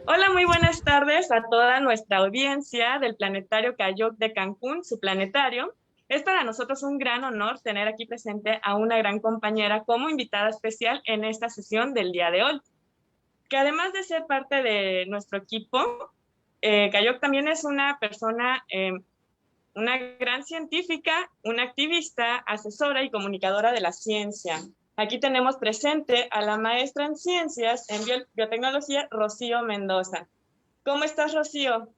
Hola, muy buenas tardes a toda nuestra audiencia del Planetario Cayoc de Cancún, su planetario. Es para nosotros un gran honor tener aquí presente a una gran compañera como invitada especial en esta sesión del día de hoy, que además de ser parte de nuestro equipo, Cayoc también es una persona, una gran científica, una activista, asesora y comunicadora de la ciencia. Aquí tenemos presente a la maestra en ciencias en biotecnología, Rocío Mendoza. ¿Cómo estás, Rocío?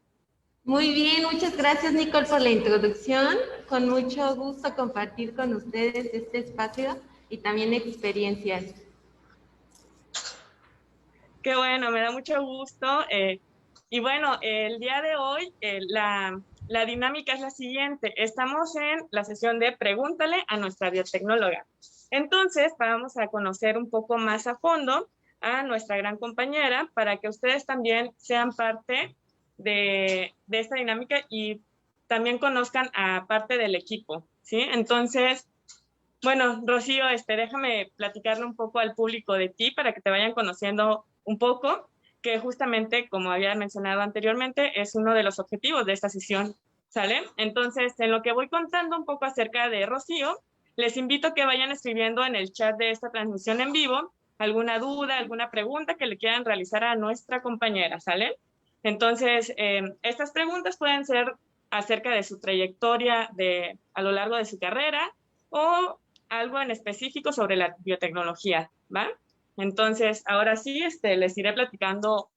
Muy bien, muchas gracias Nicole por la introducción. Con mucho gusto compartir con ustedes este espacio y también experiencias. Qué bueno, me da mucho gusto. Y bueno, el día de hoy la dinámica es la siguiente. Estamos en la sesión de Pregúntale a nuestra biotecnóloga. Entonces, vamos a conocer un poco más a fondo a nuestra gran compañera para que ustedes también sean parte de esta dinámica y también conozcan a parte del equipo, ¿sí? Entonces, bueno, Rocío, déjame platicarle un poco al público de ti para que te vayan conociendo un poco, que justamente, como había mencionado anteriormente, es uno de los objetivos de esta sesión, ¿sale? Entonces, en lo que voy contando un poco acerca de Rocío, les invito a que vayan escribiendo en el chat de esta transmisión en vivo alguna duda, alguna pregunta que le quieran realizar a nuestra compañera, ¿sale? Entonces, estas preguntas pueden ser acerca de su trayectoria a lo largo de su carrera o algo en específico sobre la biotecnología, ¿va? Entonces, ahora sí, les iré platicando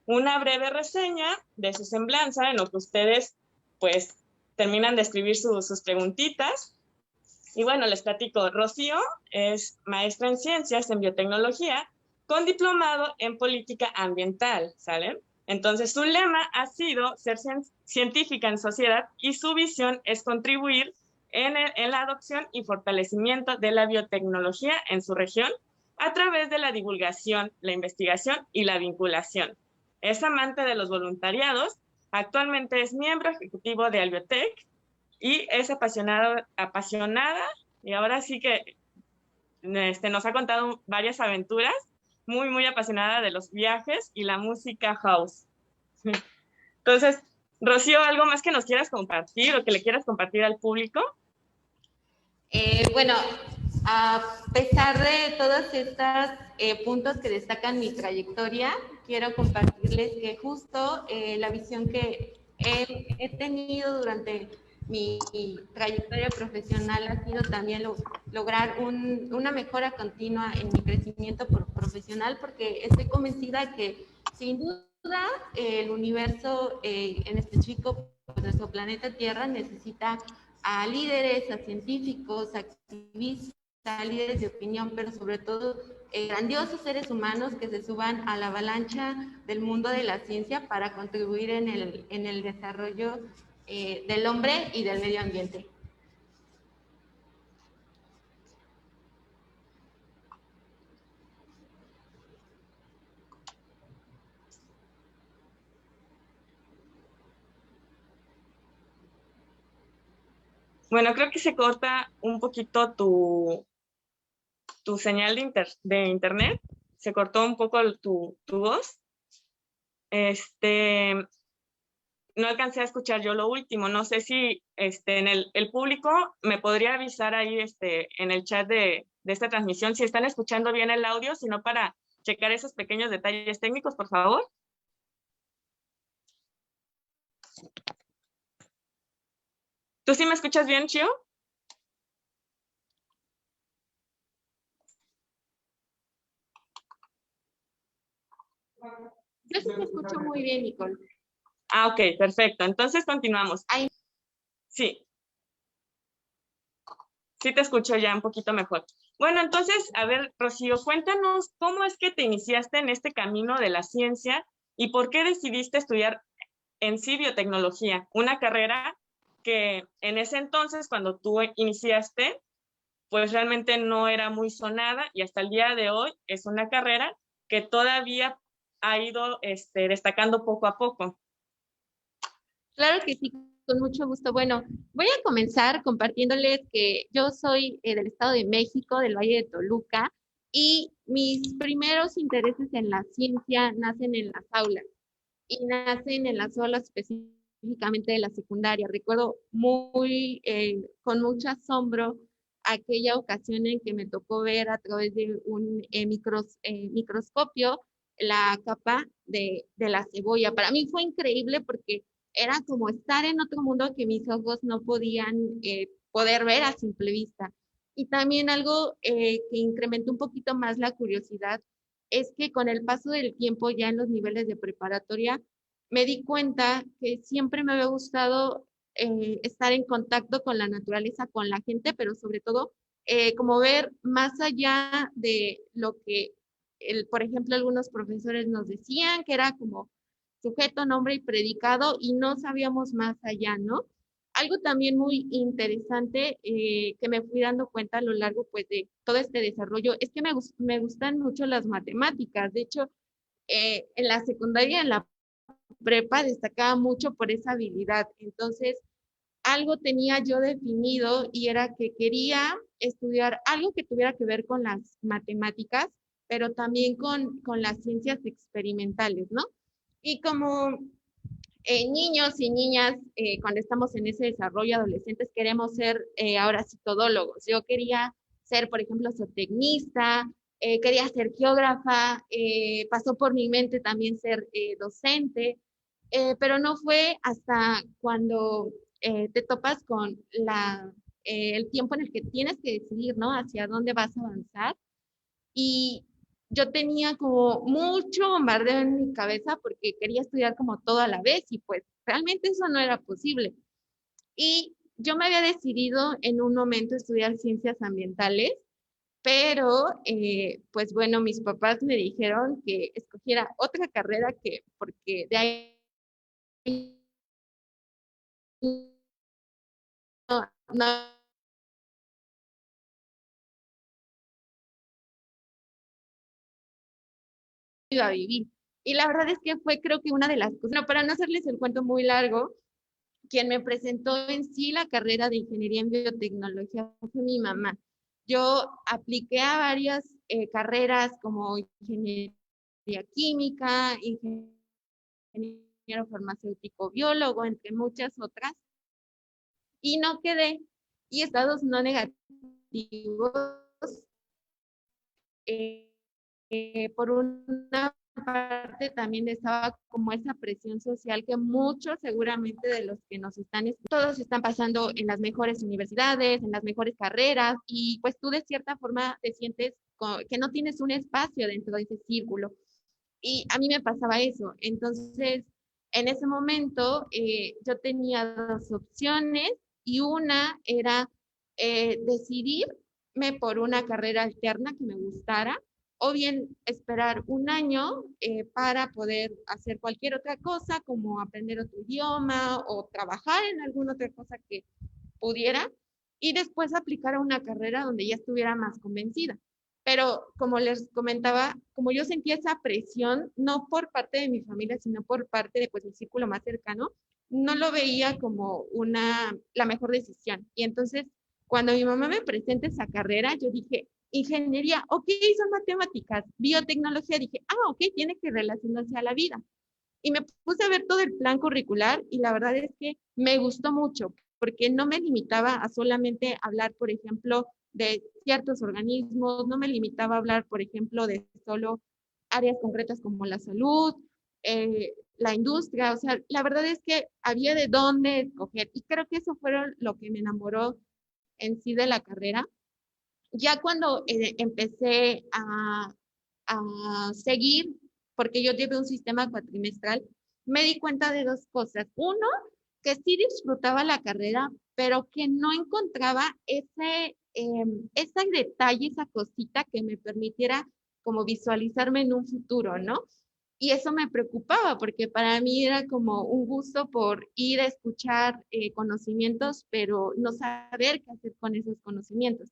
una breve reseña de su semblanza en lo que ustedes, pues, terminan de escribir sus preguntitas. Y bueno, les platico, Rocío es maestra en ciencias en biotecnología con diplomado en política ambiental, ¿sale? Entonces, su lema ha sido ser científica en sociedad y su visión es contribuir en la adopción y fortalecimiento de la biotecnología en su región a través de la divulgación, la investigación y la vinculación. Es amante de los voluntariados, actualmente es miembro ejecutivo de Albiotech y es apasionada y ahora sí que nos ha contado varias aventuras, muy apasionada de los viajes y la música house. Entonces, Rocío, ¿algo más que nos quieras compartir o que le quieras compartir al público? Bueno, a pesar de todos estos puntos que destacan mi trayectoria, quiero compartirles que justo la visión que he tenido durante mi trayectoria profesional ha sido también lograr una mejora continua en mi crecimiento profesional, porque estoy convencida que sin duda el universo, en específico pues, nuestro planeta Tierra, necesita a líderes, a científicos, a activistas, a líderes de opinión, pero sobre todo grandiosos seres humanos que se suban a la avalancha del mundo de la ciencia para contribuir en el desarrollo del hombre y del medio ambiente. Bueno, creo que se corta un poquito tu señal de internet, se cortó un poco tu voz. No alcancé a escuchar yo lo último. No sé si en el público me podría avisar ahí en el chat de esta transmisión si están escuchando bien el audio, sino para checar esos pequeños detalles técnicos, por favor. ¿Tú sí me escuchas bien, Chio? Yo sí te escucho muy bien, Nicole. Ah, ok, perfecto. Entonces continuamos. Ay. Sí, sí te escucho ya un poquito mejor. Bueno, entonces, a ver, Rocío, cuéntanos cómo es que te iniciaste en este camino de la ciencia y por qué decidiste estudiar en sí biotecnología, una carrera que en ese entonces, cuando tú iniciaste, pues realmente no era muy sonada y hasta el día de hoy es una carrera que todavía ha ido destacando poco a poco. Claro que sí, con mucho gusto. Bueno, voy a comenzar compartiéndoles que yo soy del Estado de México, del Valle de Toluca, y mis primeros intereses en la ciencia nacen en las aulas. y nacen en las olas específicamente de la secundaria. Recuerdo con mucho asombro aquella ocasión en que me tocó ver a través de un microscopio la capa de la cebolla. Para mí fue increíble porque era como estar en otro mundo que mis ojos no podían poder ver a simple vista. Y también algo que incrementó un poquito más la curiosidad es que con el paso del tiempo ya en los niveles de preparatoria me di cuenta que siempre me había gustado estar en contacto con la naturaleza, con la gente, pero sobre todo como ver más allá de lo que, por ejemplo, algunos profesores nos decían, que era como sujeto, nombre y predicado, y no sabíamos más allá, ¿no? Algo también muy interesante que me fui dando cuenta a lo largo pues, de todo este desarrollo es que me gustan mucho las matemáticas. De hecho, en la secundaria, en la prepa, destacaba mucho por esa habilidad. Entonces, algo tenía yo definido y era que quería estudiar algo que tuviera que ver con las matemáticas, pero también con las ciencias experimentales, ¿no? Y como niños y niñas, cuando estamos en ese desarrollo, adolescentes, queremos ser ahora sí todólogos. Yo quería ser, por ejemplo, zootecnista, quería ser geógrafa, pasó por mi mente también ser docente, pero no fue hasta cuando te topas con el tiempo en el que tienes que decidir, ¿no? Hacia dónde vas a avanzar. Y yo tenía como mucho bombardeo en mi cabeza porque quería estudiar como todo a la vez y pues realmente eso no era posible. Y yo me había decidido en un momento estudiar ciencias ambientales, pero pues bueno, mis papás me dijeron que escogiera otra carrera porque de ahí no iba a vivir. Y la verdad es que fue creo que una de las cosas, no, para no hacerles el cuento muy largo, quien me presentó en sí la carrera de ingeniería en biotecnología fue mi mamá. Yo apliqué a varias carreras como ingeniería química, ingeniero farmacéutico, biólogo, entre muchas otras, y no quedé. Y estados no negativos eh, por una parte también estaba como esa presión social que muchos seguramente de los que nos están, todos están pasando en las mejores universidades, en las mejores carreras y pues tú de cierta forma te sientes que no tienes un espacio dentro de ese círculo. Y a mí me pasaba eso. Entonces, en ese momento yo tenía dos opciones y una era decidirme por una carrera alterna que me gustara o bien esperar un año para poder hacer cualquier otra cosa, como aprender otro idioma o trabajar en alguna otra cosa que pudiera, y después aplicar a una carrera donde ya estuviera más convencida. Pero como les comentaba, como yo sentía esa presión, no por parte de mi familia, sino por parte de pues, mi círculo más cercano, no lo veía como la mejor decisión. Y entonces, cuando mi mamá me presenta esa carrera, yo dije, ingeniería, ok, son matemáticas, biotecnología, dije, ok, tiene que relacionarse a la vida. Y me puse a ver todo el plan curricular y la verdad es que me gustó mucho porque no me limitaba a solamente hablar, por ejemplo, de ciertos organismos, no me limitaba a hablar, por ejemplo, de solo áreas concretas como la salud, la industria, o sea, la verdad es que había de dónde escoger y creo que eso fue lo que me enamoró en sí de la carrera. Ya cuando empecé a seguir, porque yo llevé un sistema cuatrimestral, me di cuenta de dos cosas. Uno, que sí disfrutaba la carrera, pero que no encontraba ese detalle, esa cosita que me permitiera como visualizarme en un futuro, ¿no? Y eso me preocupaba porque para mí era como un gusto por ir a escuchar conocimientos, pero no saber qué hacer con esos conocimientos.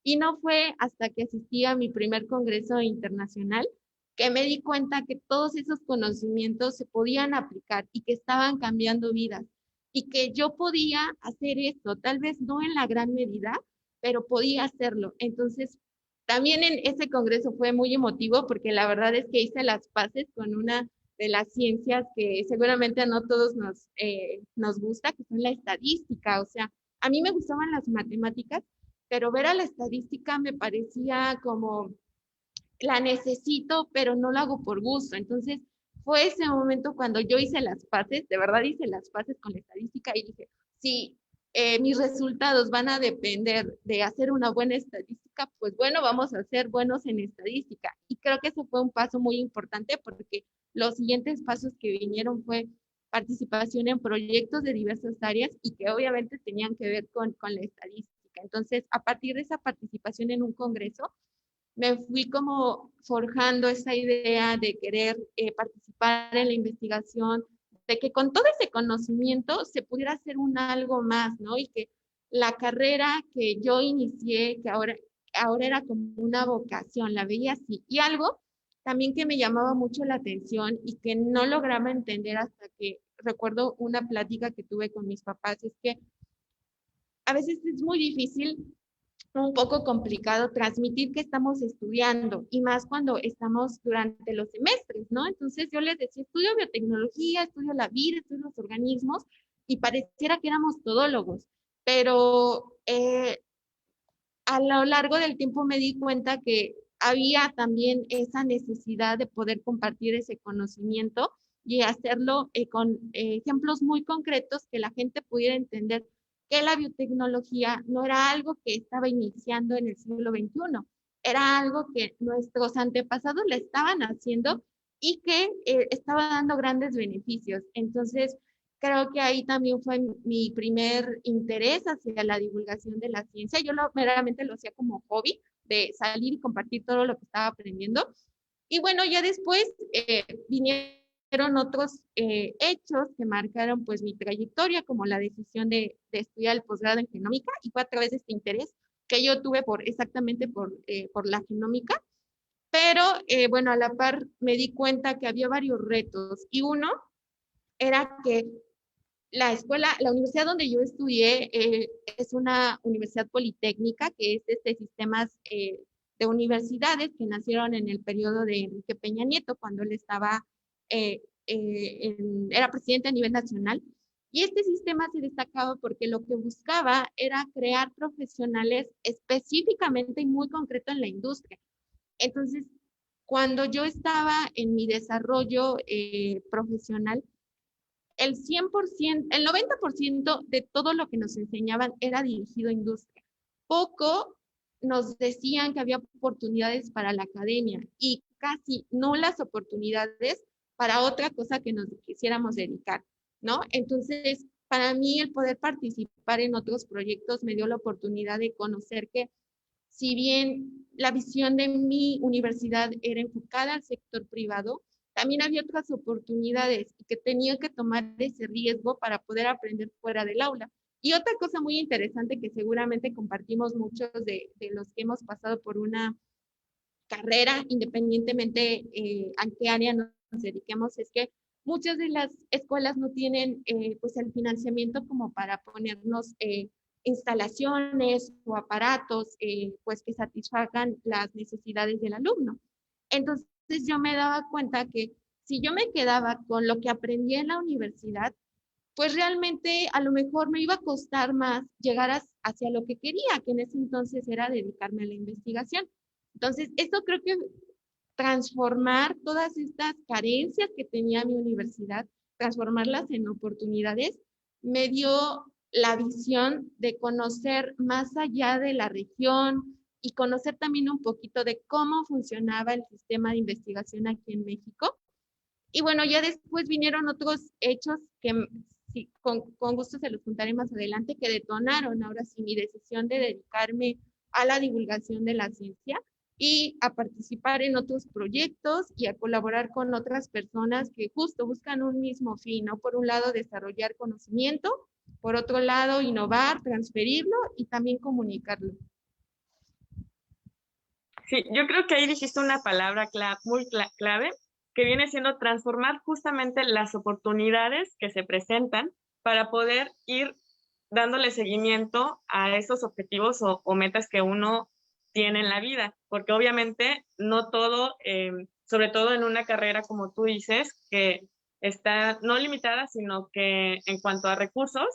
Y no fue hasta que asistí a mi primer congreso internacional que me di cuenta que todos esos conocimientos se podían aplicar y que estaban cambiando vidas y que yo podía hacer esto, tal vez no en la gran medida, pero podía hacerlo. Entonces, también en ese congreso fue muy emotivo porque la verdad es que hice las paces con una de las ciencias que seguramente a no todos nos gusta, que son la estadística. O sea, a mí me gustaban las matemáticas, pero ver a la estadística me parecía como, la necesito, pero no lo hago por gusto. Entonces, fue ese momento cuando yo hice las paces, de verdad hice las paces con la estadística y dije, sí, mis resultados van a depender de hacer una buena estadística, pues bueno, vamos a ser buenos en estadística. Y creo que ese fue un paso muy importante porque los siguientes pasos que vinieron fue participación en proyectos de diversas áreas y que obviamente tenían que ver con la estadística. Entonces, a partir de esa participación en un congreso, me fui como forjando esa idea de querer participar en la investigación, de que con todo ese conocimiento se pudiera hacer un algo más, ¿no? Y que la carrera que yo inicié, que ahora era como una vocación, la veía así. Y algo también que me llamaba mucho la atención y que no lograba entender hasta que recuerdo una plática que tuve con mis papás, es que a veces es muy difícil, un poco complicado transmitir que estamos estudiando y más cuando estamos durante los semestres, ¿no? Entonces yo les decía, estudio biotecnología, estudio la vida, estudio los organismos y pareciera que éramos todólogos, pero a lo largo del tiempo me di cuenta que había también esa necesidad de poder compartir ese conocimiento y hacerlo con ejemplos muy concretos que la gente pudiera entender que la biotecnología no era algo que estaba iniciando en el siglo XXI, era algo que nuestros antepasados le estaban haciendo y que estaba dando grandes beneficios. Entonces, creo que ahí también fue mi primer interés hacia la divulgación de la ciencia. Yo meramente lo hacía como hobby, de salir y compartir todo lo que estaba aprendiendo. Y bueno, ya después vinieron otros hechos que marcaron pues mi trayectoria, como la decisión de estudiar el posgrado en genómica, y fue a través de este interés que yo tuve exactamente por la genómica. Pero bueno, a la par me di cuenta que había varios retos y uno era que la universidad donde yo estudié es una universidad politécnica, que es de sistemas de universidades que nacieron en el periodo de Enrique Peña Nieto, cuando él estaba, era presidente a nivel nacional. Y este sistema se destacaba porque lo que buscaba era crear profesionales específicamente y muy concreto en la industria. Entonces, cuando yo estaba en mi desarrollo profesional, el 100%, el 90% de todo lo que nos enseñaban era dirigido a industria. Poco nos decían que había oportunidades para la academia y casi nulas oportunidades para otra cosa que nos quisiéramos dedicar, ¿no? Entonces, para mí el poder participar en otros proyectos me dio la oportunidad de conocer que si bien la visión de mi universidad era enfocada al sector privado, también había otras oportunidades y que tenía que tomar ese riesgo para poder aprender fuera del aula. Y otra cosa muy interesante que seguramente compartimos muchos de los que hemos pasado por una carrera, independientemente a qué área nos dediquemos, es que muchas de las escuelas no tienen pues el financiamiento como para ponernos instalaciones o aparatos pues que satisfagan las necesidades del alumno. Entonces yo me daba cuenta que si yo me quedaba con lo que aprendí en la universidad, pues realmente a lo mejor me iba a costar más llegar hacia lo que quería, que en ese entonces era dedicarme a la investigación. Entonces, esto creo que transformar todas estas carencias que tenía mi universidad, transformarlas en oportunidades, me dio la visión de conocer más allá de la región y conocer también un poquito de cómo funcionaba el sistema de investigación aquí en México. Y bueno, ya después vinieron otros hechos que sí, con gusto se los contaré más adelante, que detonaron ahora sí mi decisión de dedicarme a la divulgación de la ciencia y a participar en otros proyectos y a colaborar con otras personas que justo buscan un mismo fin, ¿no? Por un lado, desarrollar conocimiento, por otro lado, innovar, transferirlo y también comunicarlo. Sí, yo creo que ahí dijiste una palabra muy clave, que viene siendo transformar justamente las oportunidades que se presentan para poder ir dándole seguimiento a esos objetivos o metas que uno tiene en la vida, porque obviamente no todo sobre todo en una carrera como tú dices, que está no limitada, sino que en cuanto a recursos,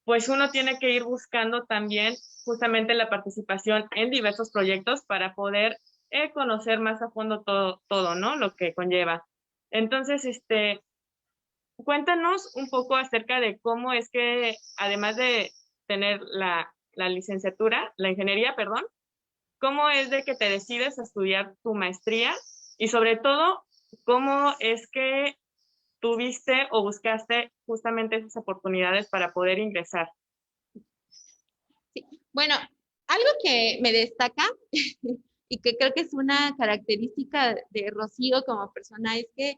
pues uno tiene que ir buscando también justamente la participación en diversos proyectos para poder conocer más a fondo todo, ¿no? Lo que conlleva. Entonces, cuéntanos un poco acerca de cómo es que, además de tener la licenciatura, la ingeniería, perdón, cómo es de que te decides a estudiar tu maestría y sobre todo, cómo es que tuviste o buscaste justamente esas oportunidades para poder ingresar. Sí. Bueno, algo que me destaca y que creo que es una característica de Rocío como persona es que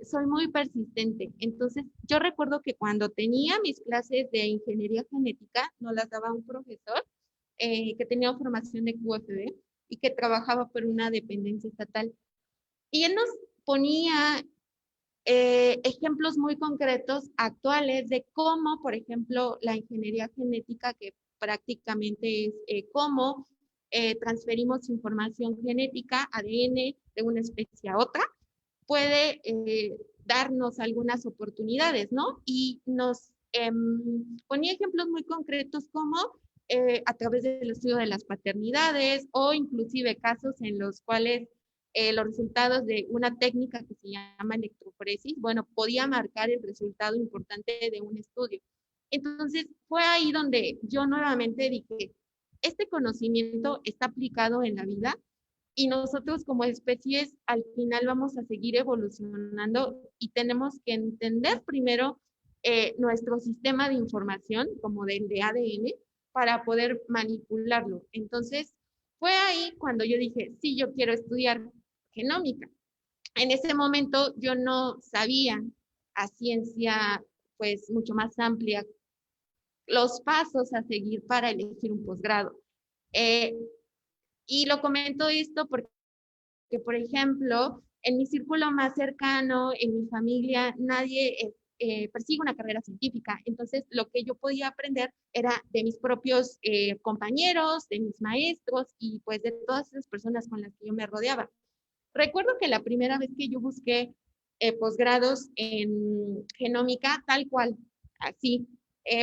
soy muy persistente. Entonces, yo recuerdo que cuando tenía mis clases de ingeniería genética, nos las daba un profesor que tenía formación de QFB y que trabajaba por una dependencia estatal. Y él nos ponía ejemplos muy concretos actuales de cómo, por ejemplo, la ingeniería genética, que prácticamente es cómo transferimos información genética, ADN, de una especie a otra, puede darnos algunas oportunidades, ¿no? Y nos ponía ejemplos muy concretos como a través del estudio de las paternidades o inclusive casos en los cuales los resultados de una técnica que se llama electroforesis, bueno, podía marcar el resultado importante de un estudio. Entonces, fue ahí donde yo nuevamente dije, este conocimiento está aplicado en la vida y nosotros como especies al final vamos a seguir evolucionando y tenemos que entender primero nuestro sistema de información, como del de ADN, para poder manipularlo. Entonces, fue ahí cuando yo dije, sí, yo quiero estudiar genómica. En ese momento yo no sabía a ciencia pues mucho más amplia los pasos a seguir para elegir un posgrado. Eh, y lo comento esto porque, por ejemplo, en mi círculo más cercano, en mi familia, nadie persigue una carrera científica. Entonces, lo que yo podía aprender era de mis propios compañeros, de mis maestros y pues de todas esas personas con las que yo me rodeaba. Recuerdo que la primera vez que yo busqué posgrados en genómica, tal cual, así,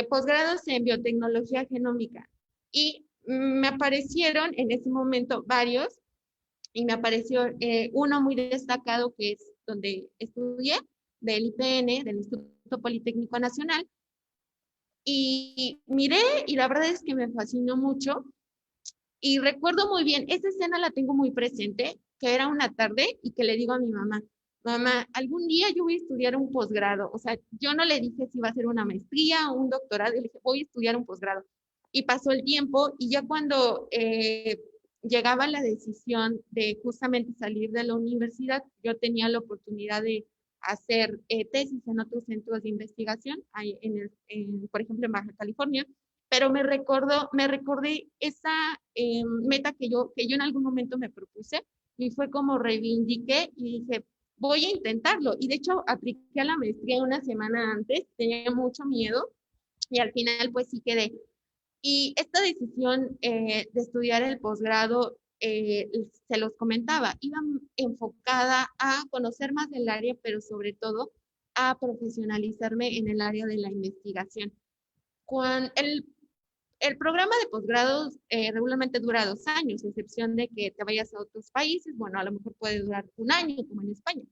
posgrados en biotecnología genómica. Y me aparecieron en ese momento varios, y me apareció uno muy destacado que es donde estudié, del IPN, del Instituto Politécnico Nacional, y miré y la verdad es que me fascinó mucho y recuerdo muy bien, esa escena la tengo muy presente, que era una tarde y que le digo a mi mamá, mamá, algún día yo voy a estudiar un posgrado. O sea, yo no le dije si iba a hacer una maestría o un doctorado, le dije, voy a estudiar un posgrado. Y pasó el tiempo y ya cuando llegaba la decisión de justamente salir de la universidad, yo tenía la oportunidad de hacer tesis en otros centros de investigación, por ejemplo, en Baja California, pero me recordé esa meta que yo en algún momento me propuse y fue como reivindiqué y dije, voy a intentarlo. Y de hecho apliqué a la maestría una semana antes, tenía mucho miedo y al final pues sí quedé. Y esta decisión de estudiar el posgrado, se los comentaba, iba enfocada a conocer más del área, pero sobre todo a profesionalizarme en el área de la investigación. Cuando el programa de posgrados regularmente dura 2 años, a excepción de que te vayas a otros países. Bueno, a lo mejor puede durar 1 año, como en España,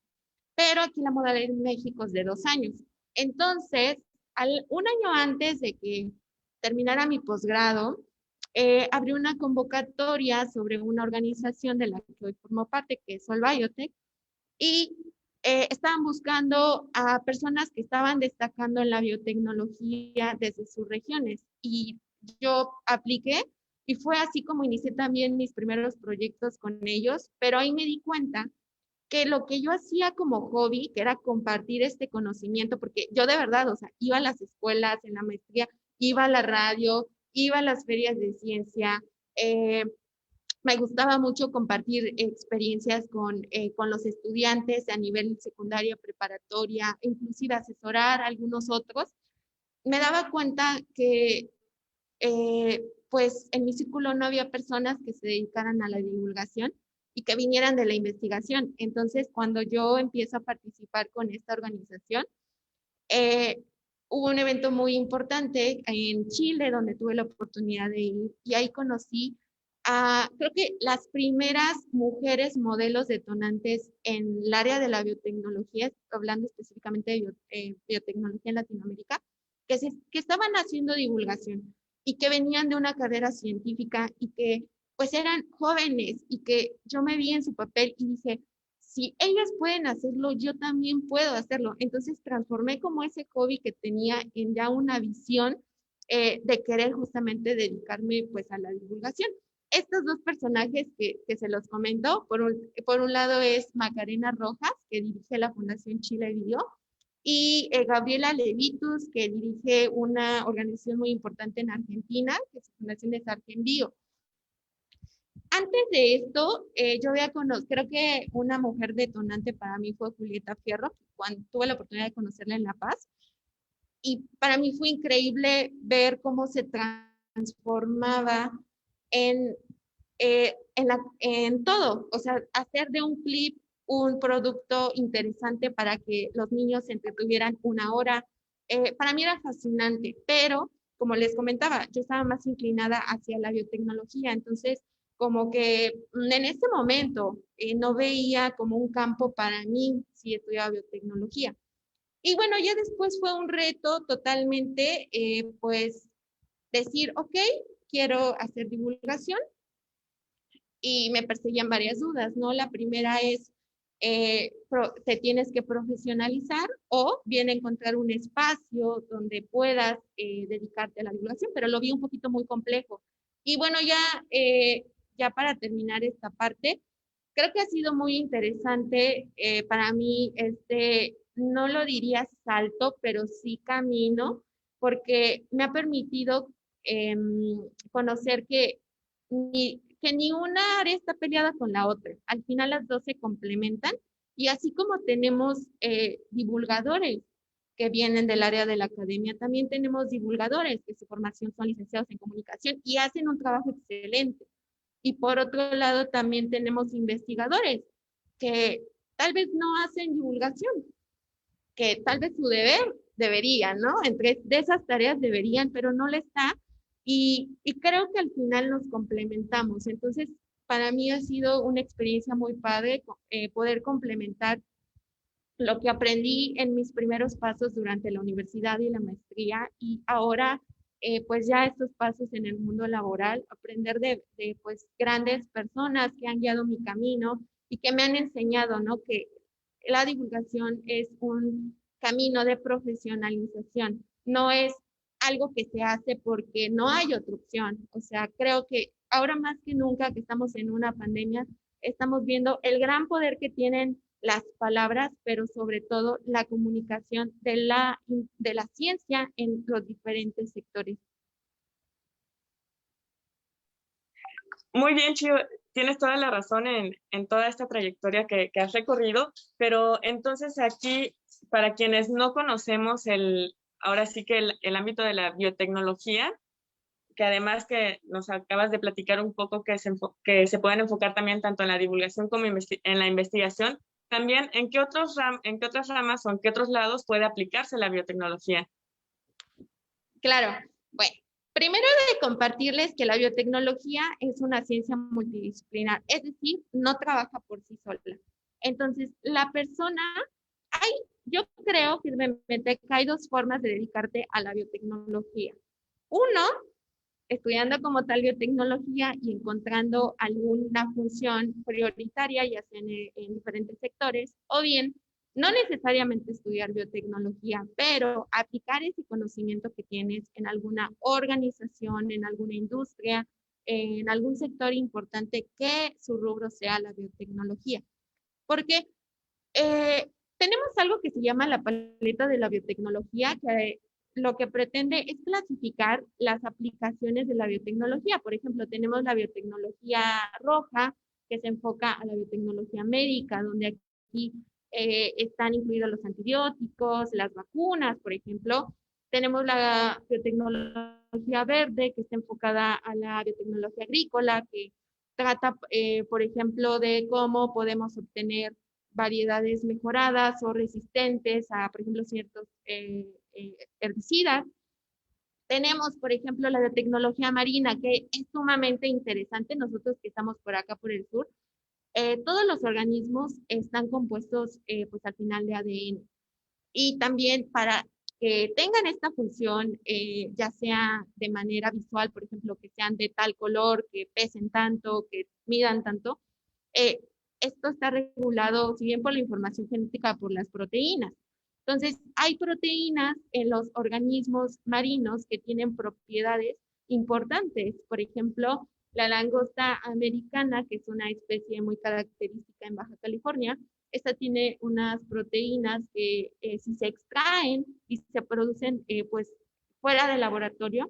pero aquí la modalidad en México es de 2 años. Entonces, un año antes de que terminara mi posgrado, abrí una convocatoria sobre una organización de la que hoy formo parte, que es Sol Biotech, y estaban buscando a personas que estaban destacando en la biotecnología desde sus regiones. Y yo apliqué y fue así como inicié también mis primeros proyectos con ellos, pero ahí me di cuenta que lo que yo hacía como hobby, que era compartir este conocimiento, porque yo de verdad, o sea, iba a las escuelas, en la maestría, iba a la radio, iba a las ferias de ciencia, me gustaba mucho compartir experiencias con los estudiantes a nivel secundaria, preparatoria, inclusive asesorar a algunos otros. Me daba cuenta que pues en mi círculo no había personas que se dedicaran a la divulgación y que vinieran de la investigación. Entonces, cuando yo empiezo a participar con esta organización, eh, hubo un evento muy importante en Chile donde tuve la oportunidad de ir y ahí conocí a, creo que las primeras mujeres modelos detonantes en el área de la biotecnología, hablando específicamente de biotecnología en Latinoamérica, que estaban haciendo divulgación y que venían de una carrera científica y que pues eran jóvenes y que yo me vi en su papel y dije, si ellas pueden hacerlo, yo también puedo hacerlo. Entonces transformé como ese hobby que tenía en ya una visión de querer justamente dedicarme pues a la divulgación. Estos dos personajes que se los comento, por un lado es Macarena Rojas, que dirige la Fundación Chile Bio, y Gabriela Levitus, que dirige una organización muy importante en Argentina, que su fundación es Argenbio. Antes de esto, yo había conocido, creo que una mujer detonante para mí fue Julieta Fierro, cuando tuve la oportunidad de conocerla en La Paz. Y para mí fue increíble ver cómo se transformaba en, en todo. O sea, hacer de un clip un producto interesante para que los niños se entretuvieran una hora. Para mí era fascinante, pero como les comentaba, yo estaba más inclinada hacia la biotecnología. Entonces, como que en ese momento no veía como un campo para mí si estudiaba biotecnología. Y bueno, ya después fue un reto totalmente, pues, decir, ok, quiero hacer divulgación y me perseguían varias dudas, ¿no? La primera es, te tienes que profesionalizar o bien encontrar un espacio donde puedas dedicarte a la divulgación, pero lo vi un poquito muy complejo. Y bueno, ya para terminar esta parte, creo que ha sido muy interesante para mí no lo diría salto, pero sí camino, porque me ha permitido conocer que ni una área está peleada con la otra. Al final las dos se complementan y así como tenemos divulgadores que vienen del área de la academia, también tenemos divulgadores que su formación son licenciados en comunicación y hacen un trabajo excelente. Y por otro lado, también tenemos investigadores que tal vez no hacen divulgación, que tal vez su deber deberían, ¿no? Entre de esas tareas deberían, pero no le está. Y creo que al final nos complementamos. Entonces, para mí ha sido una experiencia muy padre poder complementar lo que aprendí en mis primeros pasos durante la universidad y la maestría y ahora pues ya estos pasos en el mundo laboral, aprender de pues grandes personas que han guiado mi camino y que me han enseñado, ¿no? Que la divulgación es un camino de profesionalización, no es algo que se hace porque no hay otra opción. O sea, creo que ahora más que nunca que estamos en una pandemia, estamos viendo el gran poder que tienen las palabras, pero sobre todo la comunicación de la ciencia en los diferentes sectores. Muy bien, Chio, tienes toda la razón en toda esta trayectoria que has recorrido, pero entonces aquí, para quienes no conocemos ahora sí que el ámbito de la biotecnología, que además que nos acabas de platicar un poco que se pueden enfocar también tanto en la divulgación como en la investigación, también en qué otras ramas o en qué otros lados puede aplicarse la biotecnología. Claro, bueno, primero de compartirles que la biotecnología es una ciencia multidisciplinar, es decir, no trabaja por sí sola. Entonces, la persona, yo creo firmemente que hay dos formas de dedicarte a la biotecnología. Uno, estudiando como tal biotecnología y encontrando alguna función prioritaria, ya sea en diferentes sectores, o bien no necesariamente estudiar biotecnología, pero aplicar ese conocimiento que tienes en alguna organización, en alguna industria, en algún sector importante que su rubro sea la biotecnología. Porque tenemos algo que se llama la paleta de la biotecnología, que lo que pretende es clasificar las aplicaciones de la biotecnología. Por ejemplo, tenemos la biotecnología roja, que se enfoca a la biotecnología médica, donde aquí están incluidos los antibióticos, las vacunas, por ejemplo. Tenemos la biotecnología verde, que está enfocada a la biotecnología agrícola, que trata, por ejemplo, de cómo podemos obtener variedades mejoradas o resistentes a, por ejemplo, ciertos herbicidas. Tenemos, por ejemplo, la de tecnología marina, que es sumamente interesante. Nosotros que estamos por acá, por el sur, todos los organismos están compuestos, pues al final de ADN. Y también para que tengan esta función, ya sea de manera visual, por ejemplo, que sean de tal color, que pesen tanto, que midan tanto, eh, esto está regulado, si bien por la información genética, por las proteínas. Entonces, hay proteínas en los organismos marinos que tienen propiedades importantes. Por ejemplo, la langosta americana, que es una especie muy característica en Baja California, esta tiene unas proteínas que si se extraen y se producen pues fuera del laboratorio,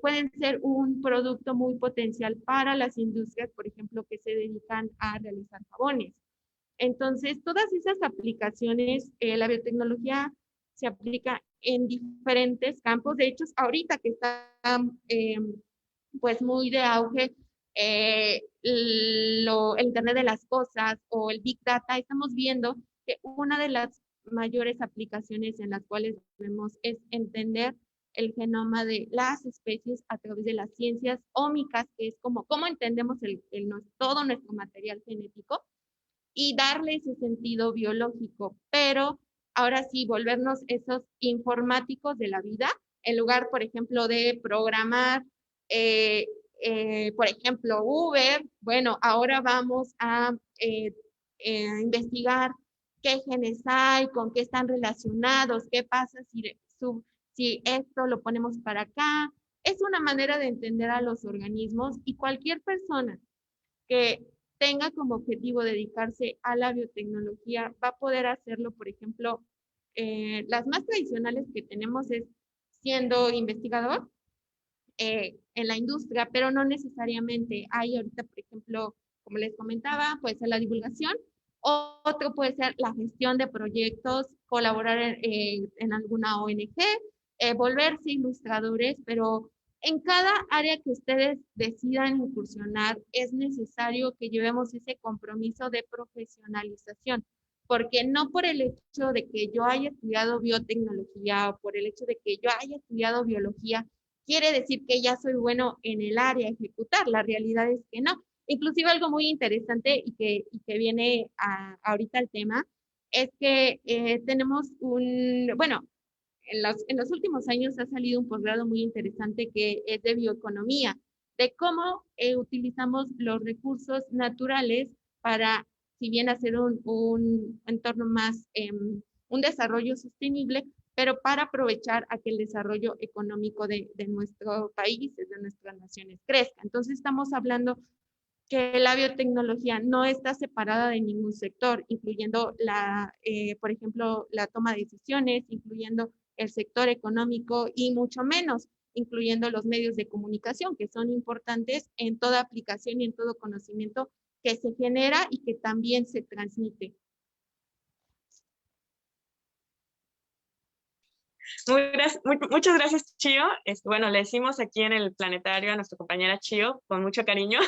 pueden ser un producto muy potencial para las industrias, por ejemplo, que se dedican a realizar jabones. Entonces, todas esas aplicaciones, la biotecnología se aplica en diferentes campos. De hecho, ahorita que está pues muy de auge el Internet de las Cosas o el Big Data, estamos viendo que una de las mayores aplicaciones en las cuales vemos es entender el genoma de las especies a través de las ciencias ómicas, que es como cómo entendemos todo nuestro material genético y darle ese sentido biológico, pero ahora sí, volvernos esos informáticos de la vida, en lugar, por ejemplo, de programar, por ejemplo, Uber, bueno, ahora vamos a investigar qué genes hay, con qué están relacionados, qué pasa si esto lo ponemos para acá. Es una manera de entender a los organismos y cualquier persona que tenga como objetivo dedicarse a la biotecnología va a poder hacerlo, por ejemplo, las más tradicionales que tenemos es siendo investigador en la industria, pero no necesariamente. Hay ahorita, por ejemplo, como les comentaba, puede ser la divulgación, otro puede ser la gestión de proyectos, colaborar en alguna ONG, volverse ilustradores, pero en cada área que ustedes decidan incursionar, es necesario que llevemos ese compromiso de profesionalización, porque no por el hecho de que yo haya estudiado biotecnología o por el hecho de que yo haya estudiado biología, quiere decir que ya soy bueno en el área a ejecutar. La realidad es que no. Inclusive algo muy interesante y que viene ahorita al tema es que tenemos bueno, en los últimos años ha salido un posgrado muy interesante que es de bioeconomía, de cómo utilizamos los recursos naturales para, si bien hacer un entorno más, un desarrollo sostenible, pero para aprovechar a que el desarrollo económico de nuestro país, de nuestras naciones, crezca. Entonces estamos hablando que la biotecnología no está separada de ningún sector, incluyendo por ejemplo, la toma de decisiones, incluyendo el sector económico y mucho menos, incluyendo los medios de comunicación, que son importantes en toda aplicación y en todo conocimiento que se genera y que también se transmite. Muchas gracias, Chio. Bueno, le decimos aquí en el planetario a nuestra compañera Chio con mucho cariño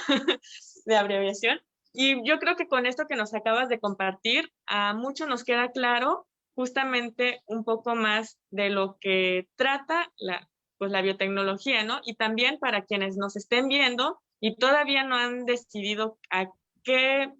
de abreviación. Y yo creo que con esto que nos acabas de compartir, a muchos nos queda claro justamente un poco más de lo que trata pues la biotecnología, ¿no? Y también para quienes nos estén viendo y todavía no han decidido a qué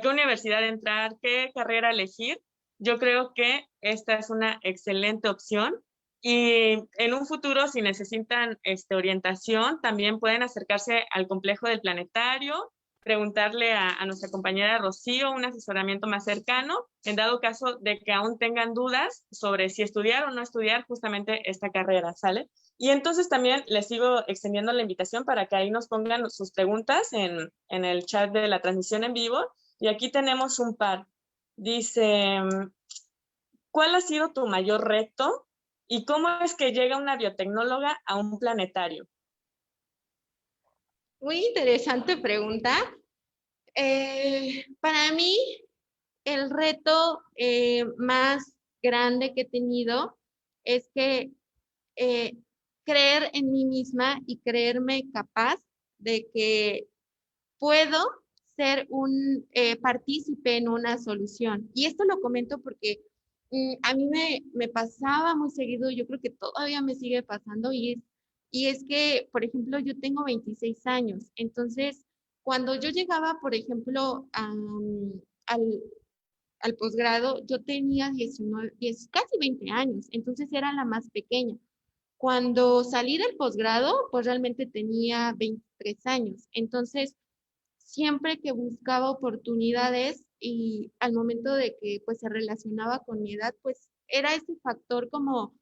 universidad entrar, qué carrera elegir, yo creo que esta es una excelente opción. Y en un futuro, si necesitan orientación, también pueden acercarse al complejo del planetario, preguntarle a nuestra compañera Rocío un asesoramiento más cercano, en dado caso de que aún tengan dudas sobre si estudiar o no estudiar justamente esta carrera, ¿sale? Y entonces también les sigo extendiendo la invitación para que ahí nos pongan sus preguntas en el chat de la transmisión en vivo. Y aquí tenemos un par. Dice, ¿cuál ha sido tu mayor reto y cómo es que llega una biotecnóloga a un planetario? Muy interesante pregunta. Para mí, el reto más grande que he tenido es que creer en mí misma y creerme capaz de que puedo ser un partícipe en una solución. Y esto lo comento porque a mí me pasaba muy seguido, yo creo que todavía me sigue pasando, y es que, por ejemplo, yo tengo 26 años, entonces, cuando yo llegaba, por ejemplo, al, al posgrado, yo tenía 19, 10, casi 20 años, entonces era la más pequeña. Cuando salí del posgrado, pues realmente tenía 23 años. Entonces, siempre que buscaba oportunidades y al momento de que pues se relacionaba con mi edad, pues era ese factor como,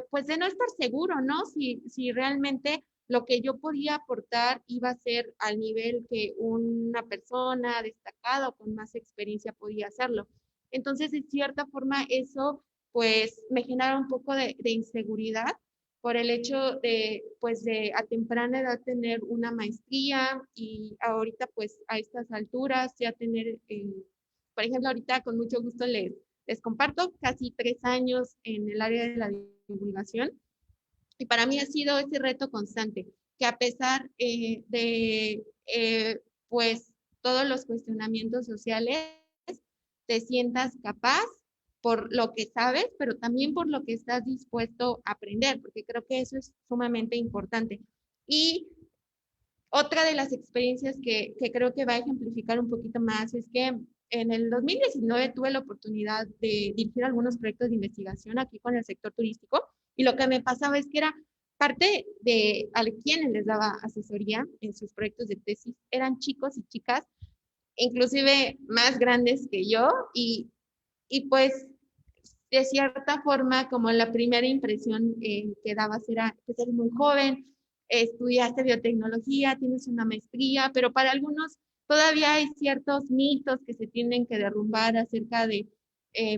pues de no estar seguro, ¿no? Si realmente lo que yo podía aportar iba a ser al nivel que una persona destacada o con más experiencia podía hacerlo. Entonces, de cierta forma, eso pues me genera un poco de inseguridad por el hecho de, pues, de a temprana edad tener una maestría y ahorita, pues, a estas alturas ya tener, por ejemplo, ahorita con mucho gusto les comparto casi 3 años en el área de la divulgación y para mí ha sido ese reto constante, que a pesar pues, todos los cuestionamientos sociales, te sientas capaz por lo que sabes, pero también por lo que estás dispuesto a aprender, porque creo que eso es sumamente importante. Y otra de las experiencias que creo que va a ejemplificar un poquito más es que en el 2019 tuve la oportunidad de dirigir algunos proyectos de investigación aquí con el sector turístico y lo que me pasaba es que era parte de a quienes les daba asesoría en sus proyectos de tesis, eran chicos y chicas, inclusive más grandes que yo y pues de cierta forma, como la primera impresión que dabas era, pues eres muy joven, estudiaste biotecnología, tienes una maestría, pero para algunos todavía hay ciertos mitos que se tienen que derrumbar acerca de,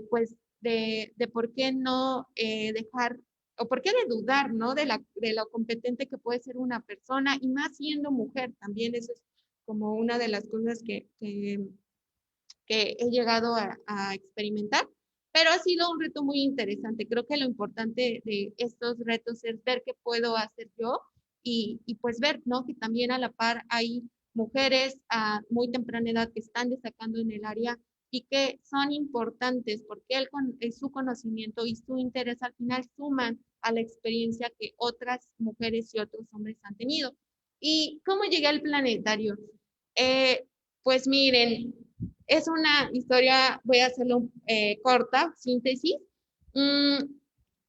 pues, de por qué no dejar, o por qué de dudar, ¿no? De lo competente que puede ser una persona, y más siendo mujer, también eso es como una de las cosas que he llegado a experimentar, pero ha sido un reto muy interesante. Creo que lo importante de estos retos es ver qué puedo hacer yo y pues ver, ¿no? Que también a la par hay mujeres a muy temprana edad que están destacando en el área y que son importantes porque su conocimiento y su interés al final suman a la experiencia que otras mujeres y otros hombres han tenido. ¿Y cómo llegué al planetario? Pues miren, es una historia, voy a hacerlo corta, síntesis. Mm,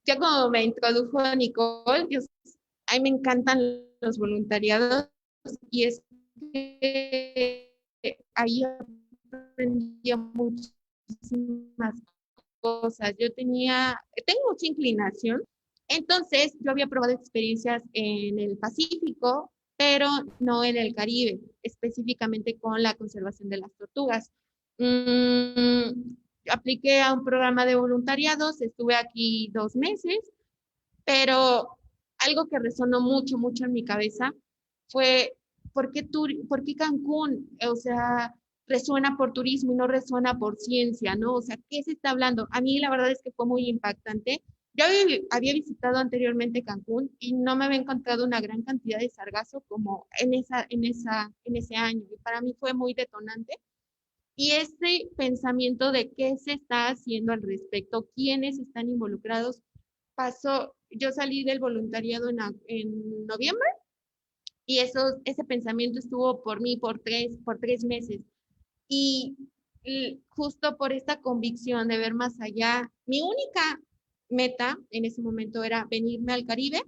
ya como me introdujo Nicole, a mí me encantan los voluntariados y es que ahí aprendí muchísimas cosas. Tengo mucha inclinación, entonces yo había probado experiencias en el Pacífico, pero no en el Caribe, específicamente con la conservación de las tortugas. Apliqué a un programa de voluntariados, estuve aquí 2 meses, pero algo que resonó mucho, mucho en mi cabeza fue, ¿por qué Cancún? O sea, resuena por turismo y no resuena por ciencia, ¿no? O sea, ¿qué se está hablando? A mí la verdad es que fue muy impactante. Yo había visitado anteriormente Cancún y no me había encontrado una gran cantidad de sargazo como en ese año. Y para mí fue muy detonante. Y ese pensamiento de qué se está haciendo al respecto, quiénes están involucrados, yo salí del voluntariado en noviembre y ese pensamiento estuvo por mí por 3 meses. Y justo por esta convicción de ver más allá, mi única meta en ese momento era venirme al Caribe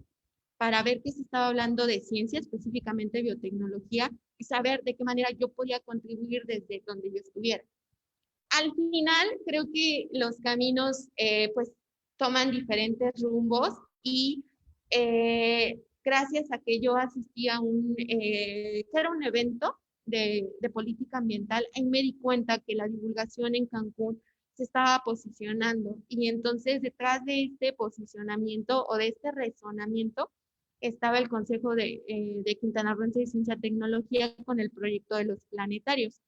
para ver qué se estaba hablando de ciencia, específicamente biotecnología, y saber de qué manera yo podía contribuir desde donde yo estuviera. Al final, creo que los caminos pues toman diferentes rumbos y gracias a que yo asistí a que era un evento de política ambiental, ahí me di cuenta que la divulgación en Cancún se estaba posicionando y entonces detrás de este posicionamiento o de este razonamiento estaba el Consejo de Quintana Roo de Ciencia y Tecnología con el proyecto de los planetarios.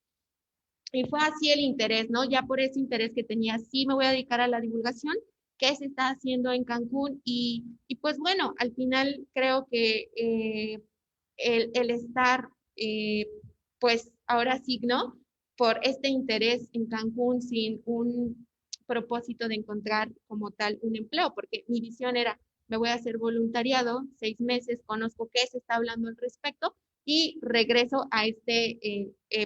Y fue así el interés, ¿no? Ya por ese interés que tenía, sí me voy a dedicar a la divulgación, qué se está haciendo en Cancún y pues bueno, al final creo que el estar pues ahora sí, ¿no? Por este interés en Cancún sin un propósito de encontrar como tal un empleo, porque mi visión era, me voy a hacer voluntariado, 6 meses, conozco qué se está hablando al respecto y regreso a este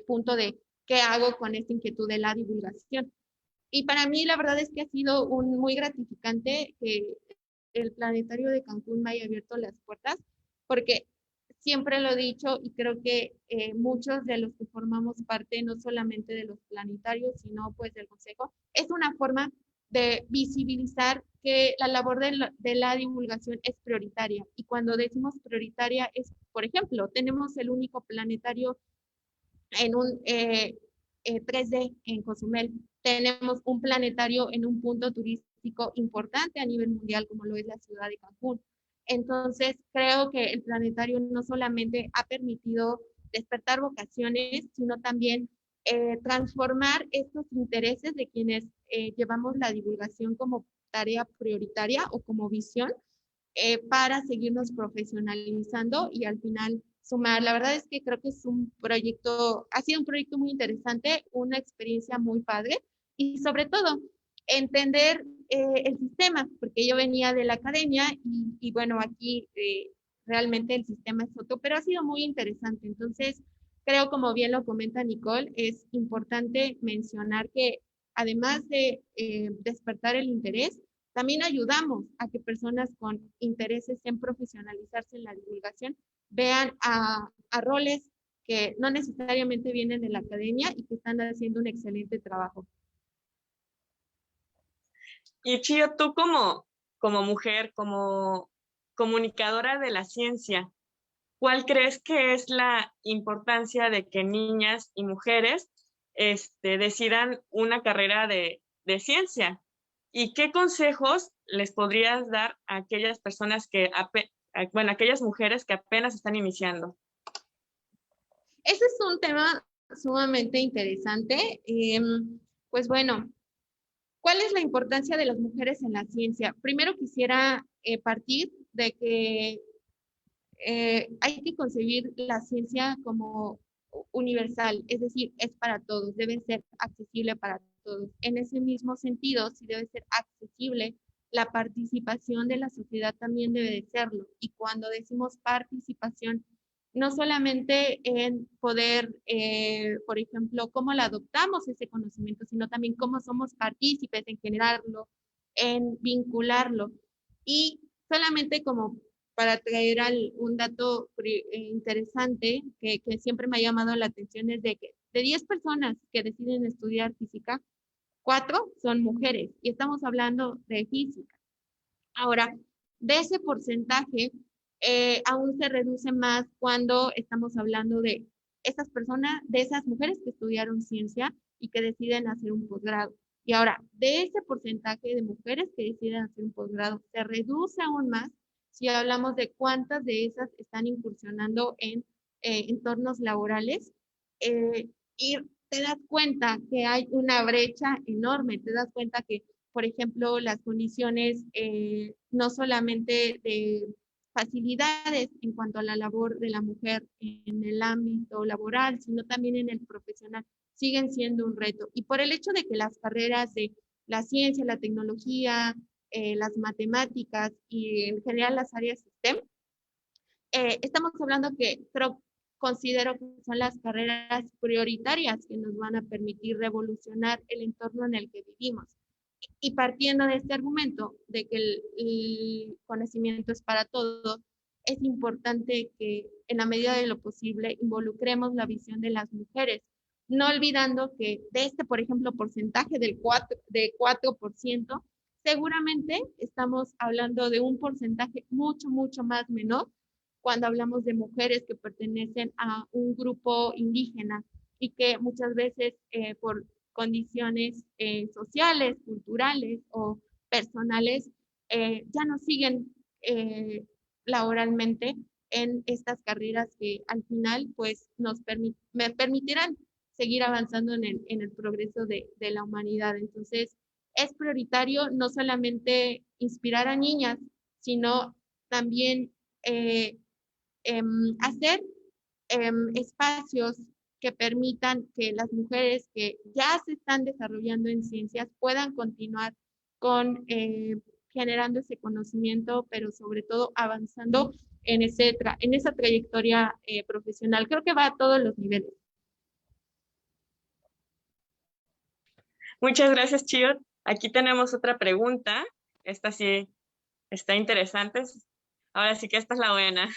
punto de qué hago con esta inquietud de la divulgación. Y para mí la verdad es que ha sido muy gratificante que el planetario de Cancún me haya abierto las puertas, porque siempre lo he dicho y creo que muchos de los que formamos parte, no solamente de los planetarios, sino pues del consejo, es una forma de visibilizar que la labor de la divulgación es prioritaria. Y cuando decimos prioritaria es, por ejemplo, tenemos el único planetario en un 3D en Cozumel. Tenemos un planetario en un punto turístico importante a nivel mundial como lo es la ciudad de Cancún. Entonces, creo que el planetario no solamente ha permitido despertar vocaciones, sino también transformar estos intereses de quienes llevamos la divulgación como tarea prioritaria o como visión para seguirnos profesionalizando y al final sumar. La verdad es que creo que es un proyecto, ha sido un proyecto muy interesante, una experiencia muy padre y sobre todo entender el sistema, porque yo venía de la academia y bueno, aquí realmente el sistema es otro, pero ha sido muy interesante. Entonces, creo, como bien lo comenta Nicole, es importante mencionar que además de despertar el interés, también ayudamos a que personas con intereses en profesionalizarse en la divulgación vean a roles que no necesariamente vienen de la academia y que están haciendo un excelente trabajo. Y Chío, tú como mujer, como comunicadora de la ciencia, ¿cuál crees que es la importancia de que niñas y mujeres decidan una carrera de ciencia? ¿Y qué consejos les podrías dar a aquellas personas bueno, a aquellas mujeres que apenas están iniciando? Ese es un tema sumamente interesante. Pues bueno, ¿cuál es la importancia de las mujeres en la ciencia? Primero quisiera partir de que hay que concebir la ciencia como universal, es decir, es para todos, debe ser accesible para todos. En ese mismo sentido, si debe ser accesible, la participación de la sociedad también debe de serlo. Y cuando decimos participación, no solamente en poder, por ejemplo, cómo la adoptamos ese conocimiento, sino también cómo somos partícipes en generarlo, en vincularlo. Y solamente como para traer un dato interesante que siempre me ha llamado la atención es de que de 10 personas que deciden estudiar física, 4 son mujeres y estamos hablando de física. Ahora, de ese porcentaje, aún se reduce más cuando estamos hablando de esas personas, de esas mujeres que estudiaron ciencia y que deciden hacer un posgrado. Y ahora, de ese porcentaje de mujeres que deciden hacer un posgrado, se reduce aún más si hablamos de cuántas de esas están incursionando en entornos laborales. Y te das cuenta que hay una brecha enorme, te das cuenta que por ejemplo, las condiciones no solamente de facilidades en cuanto a la labor de la mujer en el ámbito laboral, sino también en el profesional, siguen siendo un reto. Y por el hecho de que las carreras de la ciencia, la tecnología, las matemáticas y en general las áreas STEM, estamos hablando que considero que son las carreras prioritarias que nos van a permitir revolucionar el entorno en el que vivimos. Y partiendo de este argumento de que el conocimiento es para todos, es importante que en la medida de lo posible involucremos la visión de las mujeres, no olvidando que de este, por ejemplo, porcentaje de 4%, seguramente estamos hablando de un porcentaje mucho, mucho más menor cuando hablamos de mujeres que pertenecen a un grupo indígena y que muchas veces por condiciones sociales, culturales o personales, ya no siguen laboralmente en estas carreras que al final pues me permitirán seguir avanzando en el progreso de la humanidad. Entonces, es prioritario no solamente inspirar a niñas, sino también hacer espacios que permitan que las mujeres que ya se están desarrollando en ciencias puedan continuar con generando ese conocimiento, pero sobre todo avanzando en esa trayectoria profesional. Creo que va a todos los niveles. Muchas gracias, Chio. Aquí tenemos otra pregunta. Esta sí está interesante. Ahora sí que esta es la buena.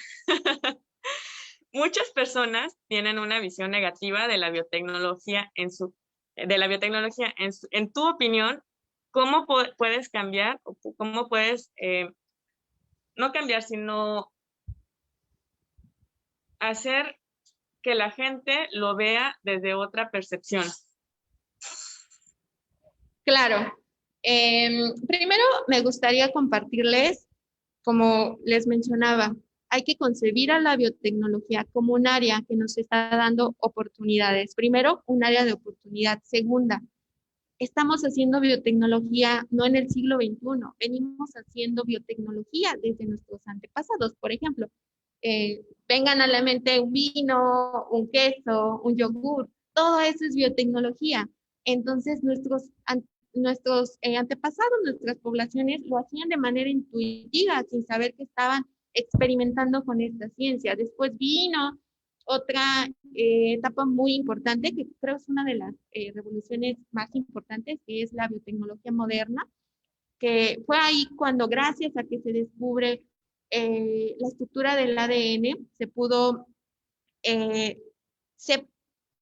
Muchas personas tienen una visión negativa de la biotecnología en tu opinión, ¿cómo puedes cambiar o cómo puedes no cambiar, sino hacer que la gente lo vea desde otra percepción? Claro. Primero me gustaría compartirles, como les mencionaba, hay que concebir a la biotecnología como un área que nos está dando oportunidades. Primero, un área de oportunidad. Segunda, estamos haciendo biotecnología no en el siglo XXI, venimos haciendo biotecnología desde nuestros antepasados. Por ejemplo, vengan a la mente un vino, un queso, un yogur, todo eso es biotecnología. Entonces, nuestros antepasados, nuestras poblaciones lo hacían de manera intuitiva, sin saber que estaban experimentando con esta ciencia. Después vino otra etapa muy importante, que creo es una de las revoluciones más importantes, que es la biotecnología moderna, que fue ahí cuando, gracias a que se descubre la estructura del ADN, eh, se,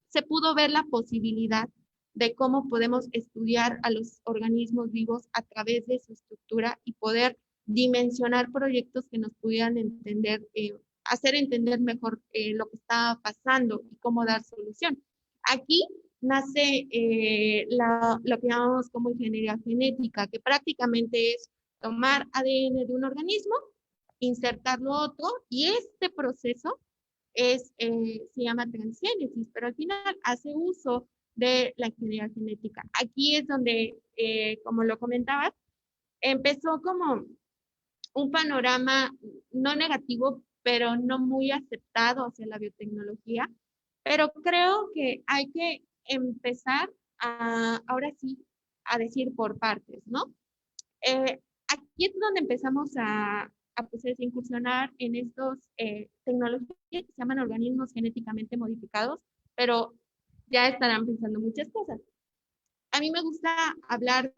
se pudo ver la posibilidad de cómo podemos estudiar a los organismos vivos a través de su estructura y poder dimensionar proyectos que nos pudieran hacer entender mejor lo que estaba pasando y cómo dar solución. Aquí nace lo que llamamos como ingeniería genética, que prácticamente es tomar ADN de un organismo, insertarlo otro, y este proceso se llama transgénesis, pero al final hace uso de la ingeniería genética. Aquí es donde, como lo comentabas, empezó como un panorama no negativo, pero no muy aceptado hacia la biotecnología, pero creo que hay que empezar ahora sí, a decir por partes, ¿no? Aquí es donde empezamos pues, incursionar en estos tecnologías que se llaman organismos genéticamente modificados, pero ya estarán pensando muchas cosas. A mí me gusta hablar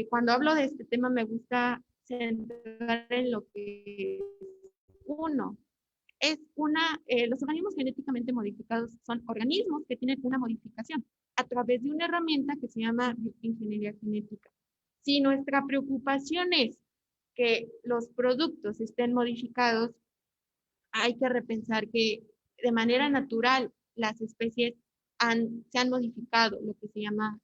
cuando hablo de este tema, me gusta centrar en lo que los organismos genéticamente modificados son organismos que tienen una modificación a través de una herramienta que se llama ingeniería genética. Si nuestra preocupación es que los productos estén modificados, hay que repensar que de manera natural las especies se han modificado, lo que se llama,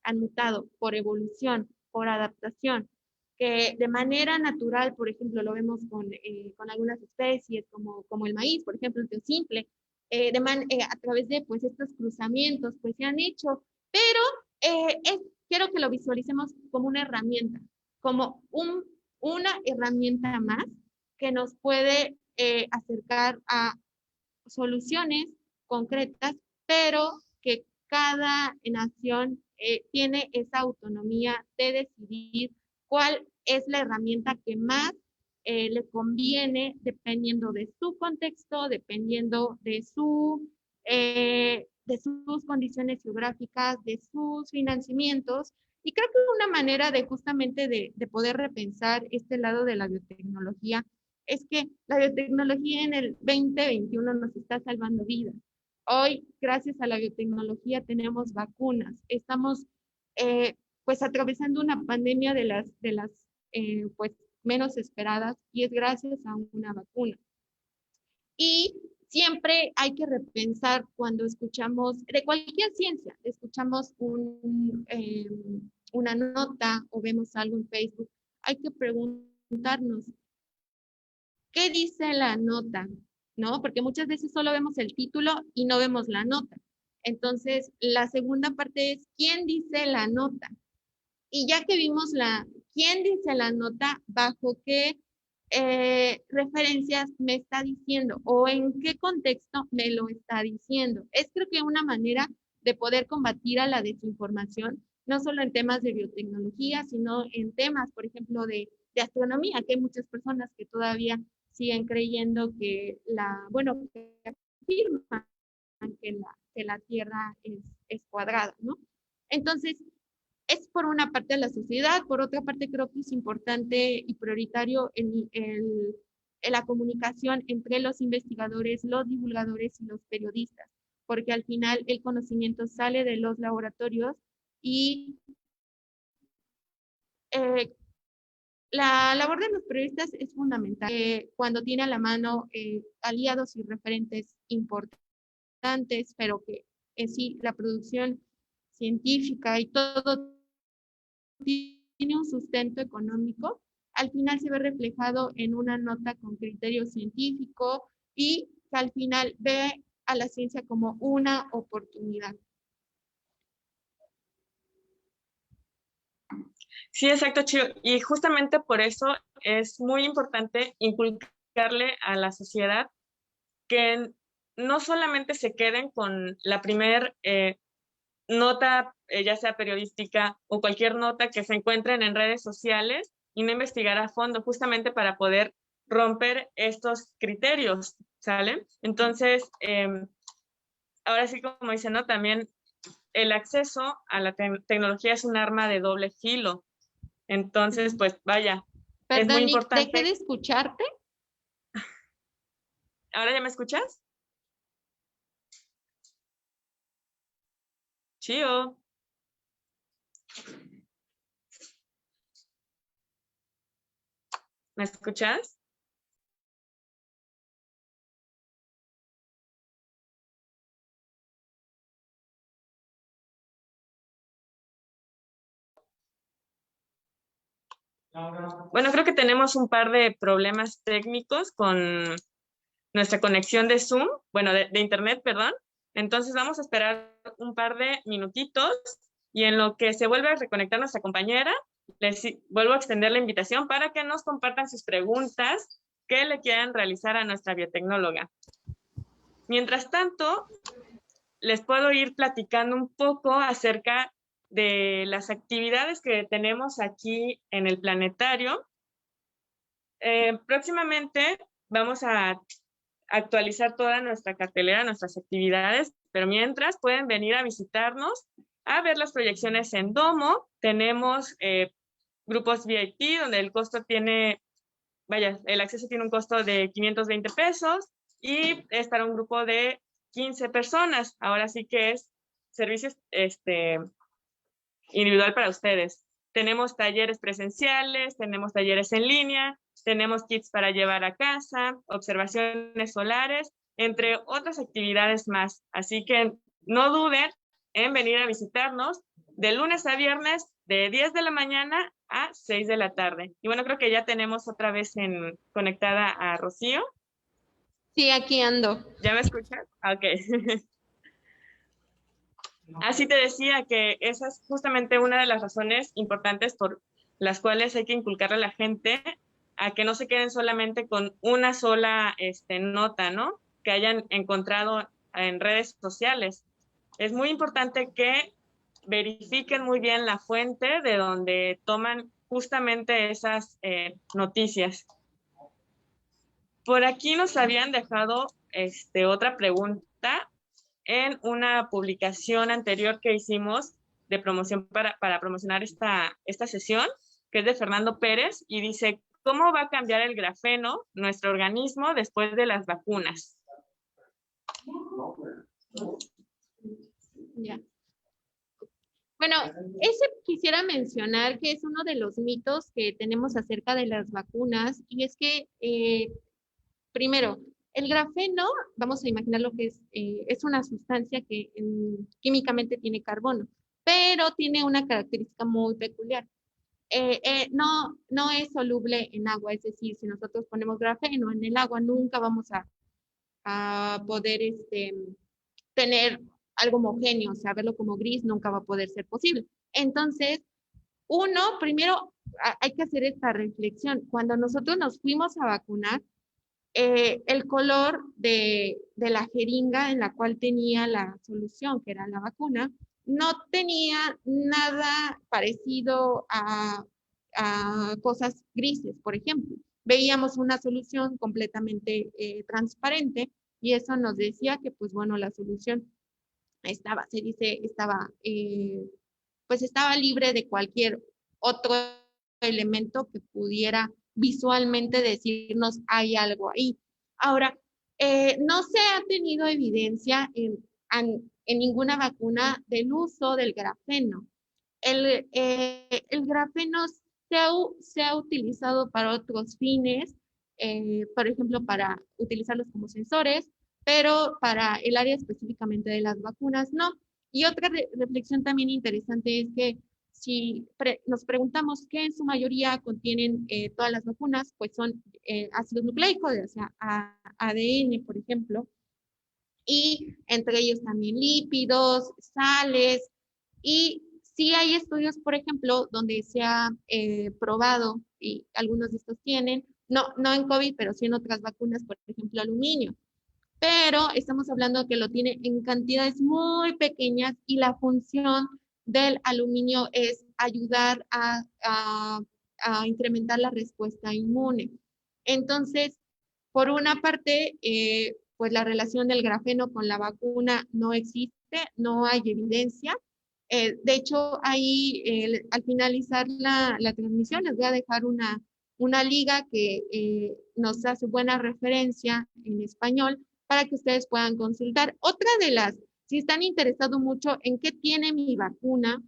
han mutado por evolución, por adaptación, que de manera natural, por ejemplo, lo vemos con algunas especies, como el maíz, por ejemplo, el simple, a través de pues, estos cruzamientos, pues se han hecho, pero quiero que lo visualicemos como una herramienta, como una herramienta más que nos puede acercar a soluciones concretas, pero que cada nación tiene esa autonomía de decidir cuál es la herramienta que más le conviene dependiendo de su contexto, dependiendo de sus condiciones geográficas, de sus financiamientos. Y creo que una manera de justamente de poder repensar este lado de la biotecnología es que la biotecnología en el 2021 nos está salvando vidas. Hoy, gracias a la biotecnología, tenemos vacunas. Estamos pues atravesando una pandemia de las pues menos esperadas, y es gracias a una vacuna. Y siempre hay que repensar cuando escuchamos, de cualquier ciencia, escuchamos una nota o vemos algo en Facebook, hay que preguntarnos, ¿qué dice la nota? ¿No? Porque muchas veces solo vemos el título y no vemos la nota. Entonces, la segunda parte es, ¿quién dice la nota? Y ya que vimos quién dice la nota, bajo qué referencias me está diciendo o en qué contexto me lo está diciendo. Es creo que una manera de poder combatir a la desinformación, no solo en temas de biotecnología, sino en temas, por ejemplo, de astronomía, que hay muchas personas que todavía siguen creyendo que que afirman que la Tierra es cuadrada, ¿no? Entonces, es por una parte de la sociedad, por otra parte creo que es importante y prioritario en la comunicación entre los investigadores, los divulgadores y los periodistas, porque al final el conocimiento sale de los laboratorios y la labor de los periodistas es fundamental cuando tiene a la mano aliados y referentes importantes, pero que en sí la producción científica y todo tiene un sustento económico, al final se ve reflejado en una nota con criterio científico y que al final ve a la ciencia como una oportunidad. Sí, exacto, Chio. Y justamente por eso es muy importante inculcarle a la sociedad que no solamente se queden con la primer nota, ya sea periodística o cualquier nota que se encuentren en redes sociales y no investigar a fondo, justamente para poder romper estos criterios, ¿sale? Entonces, ahora sí, como dicen, ¿no? También el acceso a la tecnología es un arma de doble filo. Entonces, pues vaya, es muy Perdón, Nick, importante. dejé de escucharte. ¿Ahora ya me escuchas? Chío. ¿Me escuchas? Bueno, creo que tenemos un par de problemas técnicos con nuestra conexión de Zoom, bueno, de Internet, perdón. Entonces vamos a esperar un par de minutitos y en lo que se vuelve a reconectar nuestra compañera, les vuelvo a extender la invitación para que nos compartan sus preguntas que le quieran realizar a nuestra biotecnóloga. Mientras tanto, les puedo ir platicando un poco acerca de las actividades que tenemos aquí en el planetario. Próximamente vamos a actualizar toda nuestra cartelera, nuestras actividades, pero mientras pueden venir a visitarnos, a ver las proyecciones en Domo. Tenemos grupos VIP donde el costo tiene, vaya, el acceso tiene un costo de 520 pesos y es para un grupo de 15 personas. Ahora sí que es servicios individual para ustedes. Tenemos talleres presenciales, tenemos talleres en línea, tenemos kits para llevar a casa, observaciones solares, entre otras actividades más. Así que no duden en venir a visitarnos de lunes a viernes de 10 de la mañana a 6 de la tarde. Y bueno, creo que ya tenemos otra vez conectada a Rocío. Sí, aquí ando. ¿Ya me escuchas? Ok. Así te decía que esa es justamente una de las razones importantes por las cuales hay que inculcarle a la gente a que no se queden solamente con una sola nota, ¿no? Que hayan encontrado en redes sociales. Es muy importante que verifiquen muy bien la fuente de donde toman justamente esas noticias. Por aquí nos habían dejado otra pregunta en una publicación anterior que hicimos de promoción para promocionar esta sesión, que es de Fernando Pérez, y dice, ¿cómo va a cambiar el grafeno nuestro organismo después de las vacunas? Ya. Bueno, ese quisiera mencionar que es uno de los mitos que tenemos acerca de las vacunas, y es que, primero, el grafeno, vamos a imaginar lo que es una sustancia que químicamente tiene carbono, pero tiene una característica muy peculiar. No es soluble en agua, es decir, si nosotros ponemos grafeno en el agua, nunca vamos a poder tener algo homogéneo, o sea, verlo como gris nunca va a poder ser posible. Entonces, primero, hay que hacer esta reflexión. Cuando nosotros nos fuimos a vacunar, el color de la jeringa en la cual tenía la solución, que era la vacuna, no tenía nada parecido a cosas grises, por ejemplo. Veíamos una solución completamente transparente y eso nos decía que, pues bueno, la solución estaba, se dice, estaba, pues estaba libre de cualquier otro elemento que pudiera visualmente decirnos hay algo ahí. Ahora, no se ha tenido evidencia en ninguna vacuna del uso del grafeno. El grafeno se ha utilizado para otros fines, por ejemplo, para utilizarlos como sensores, pero para el área específicamente de las vacunas no. Y otra reflexión también interesante es que si nos preguntamos qué en su mayoría contienen todas las vacunas, pues son ácidos nucleicos, o sea, ADN, por ejemplo, y entre ellos también lípidos, sales, y sí hay estudios, por ejemplo, donde se ha probado, y algunos de estos tienen, no en COVID, pero sí en otras vacunas, por ejemplo, aluminio, pero estamos hablando que lo tiene en cantidades muy pequeñas y la función del aluminio es ayudar a incrementar la respuesta inmune. Entonces, por una parte, pues la relación del grafeno con la vacuna no existe, no hay evidencia. De hecho, ahí al finalizar la transmisión les voy a dejar una liga que nos hace buena referencia en español para que ustedes puedan consultar. Otra de las, si están interesados mucho en qué tiene mi vacuna,